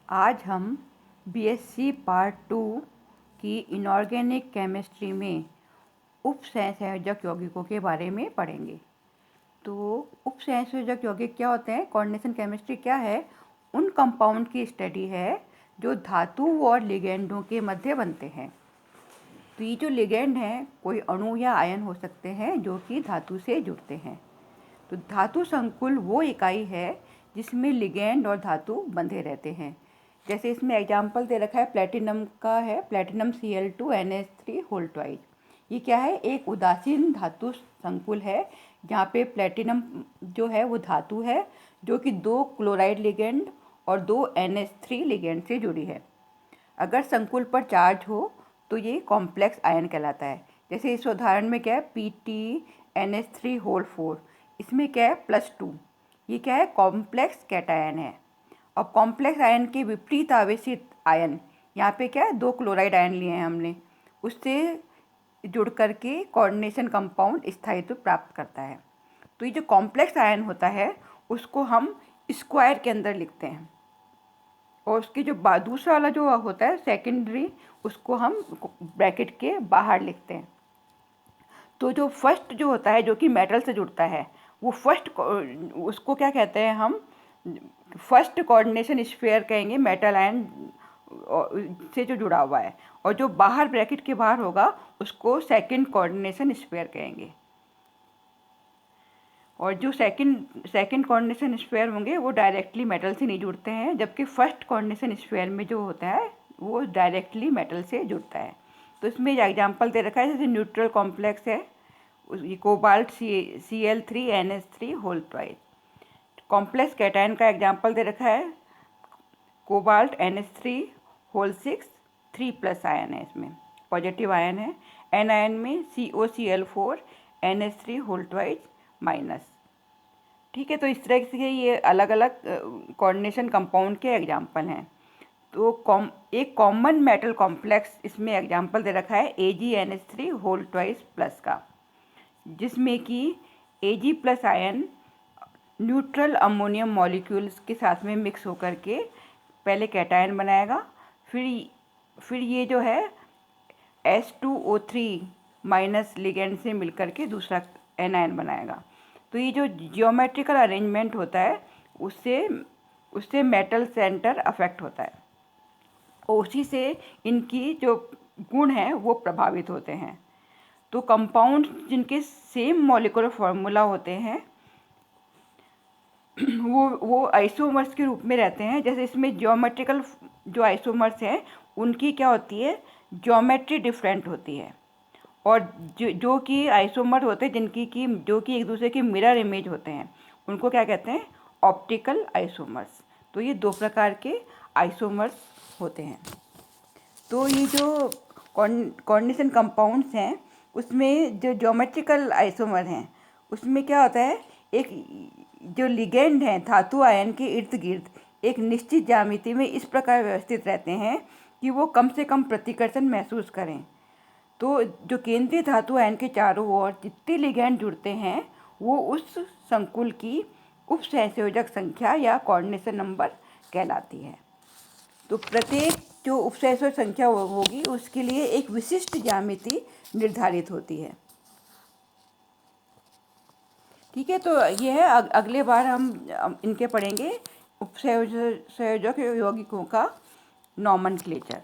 आज हम BSc part 2 की इनऑर्गेनिक केमिस्ट्री में उपसंयोजक यौगिकों के बारे में पढ़ेंगे। तो उपसंयोजक यौगिक क्या होते हैं, कोऑर्डिनेशन केमिस्ट्री क्या है, उन कंपाउंड की स्टडी है जो धातु और लिगेंडों के मध्य बनते हैं। तो ये जो लिगेंड हैं कोई अणु या आयन हो सकते हैं जो कि धातु से जुड़ते हैं। तो धातु संकुल वो इकाई है जिसमें लिगेंड और धातु बंधे रहते हैं। जैसे इसमें एग्जाम्पल दे रखा है प्लेटिनम का है, प्लेटिनम Cl2NH3 होल ट्वाइस। ये क्या है, एक उदासीन धातु संकुल है जहाँ पे प्लेटिनम जो है वो धातु है जो कि 2 क्लोराइड लिगेंड और 2 NH3 लिगेंड से जुड़ी है। अगर संकुल पर चार्ज हो तो ये कॉम्प्लेक्स आयन कहलाता है। जैसे इस उदाहरण में क्या है, PtNH3 होल 4, इसमें क्या है +2, ये क्या है कॉम्प्लेक्स कैटायन है। और कॉम्प्लेक्स आयन के विपरीत आवेशित आयन, यहाँ पे क्या है 2 क्लोराइड आयन लिए हैं हमने, उससे जुड़ करके कोऑर्डिनेशन कंपाउंड स्थायित्व प्राप्त करता है। तो ये जो कॉम्प्लेक्स आयन होता है उसको हम स्क्वायर के अंदर लिखते हैं, और उसके जो दूसरा वाला जो होता है सेकेंडरी, उसको हम ब्रैकेट के बाहर लिखते हैं। तो जो फर्स्ट जो होता है जो कि मेटल से जुड़ता है वो फर्स्ट, उसको क्या कहते हैं हम, फर्स्ट कोऑर्डिनेशन स्फीयर कहेंगे, मेटल आयन से जो जुड़ा हुआ है। और जो बाहर ब्रैकेट के बाहर होगा उसको सेकंड कोऑर्डिनेशन स्फीयर कहेंगे। और जो सेकंड कोऑर्डिनेशन स्फीयर होंगे वो डायरेक्टली मेटल से नहीं जुड़ते हैं, जबकि फर्स्ट कोऑर्डिनेशन स्फीयर में जो होता है वो डायरेक्टली मेटल से जुड़ता है। तो इसमें एग्जांपल दे रखा है, जैसे न्यूट्रल कॉम्प्लेक्स है, ये cobalt Cl3NH3 whole twice. Complex cation का एग्जांपल दे रखा है, कोबाल्ट NH3 होल 6, 3+ आयन है, इसमें पॉजिटिव आयन है। एन आयन में COCl4 NH3 whole twice minus. ठीक है, तो इस तरह से ये अलग अलग कोऑर्डिनेशन कंपाउंड के एग्जांपल हैं। तो एक कॉमन मेटल कॉम्प्लेक्स इसमें एग्जांपल दे रखा है AgNH3 होल ट्वाइस प्लस का, जिसमें कि Ag+ ion neutral ammonium molecules के साथ में मिक्स होकर के पहले कैटायन बनाएगा, फिर ये जो है H2O3 माइनस लिगेंड से मिलकर के दूसरा एनायन बनाएगा। तो ये जो जियोमेट्रिकल अरेंजमेंट होता है उससे मेटल सेंटर अफेक्ट होता है, और उसी से इनकी जो गुण हैं वो प्रभावित होते हैं। तो कंपाउंड जिनके सेम मॉलिक्यूलर फार्मूला होते हैं वो आइसोमर्स के रूप में रहते हैं। जैसे इसमें ज्योमेट्रिकल जो आइसोमर्स हैं उनकी क्या होती है, ज्योमेट्री डिफरेंट होती है, और जो कि आइसोमर होते हैं जो कि एक दूसरे की मिरर इमेज होते हैं, उनको क्या कहते हैं, ऑप्टिकल आइसोमर्स। तो ये 2 प्रकार के आइसोमर्स होते हैं। तो ये जो कोऑर्डिनेशन कंपाउंड्स हैं उसमें जो ज्योमेट्रिकल आइसोमर हैं उसमें क्या होता है, एक जो लिगेंड हैं धातु आयन के इर्द गिर्द एक निश्चित ज्यामिति में इस प्रकार व्यवस्थित रहते हैं कि वो कम से कम प्रतिकर्षण महसूस करें। तो जो केंद्रीय धातु आयन के चारों ओर जितने लिगेंड जुड़ते हैं वो उस संकुल की उपसंयोजक संख्या या कोऑर्डिनेशन नंबर कहलाती है। तो प्रत्येक जो उपसंयोजक संख्या होगी उसके लिए एक विशिष्ट ज्यामिति निर्धारित होती है। ठीक है, तो ये है, अगले बार हम इनके पढ़ेंगे उपसंयोजक यौगिकों का नॉमेनक्लेचर।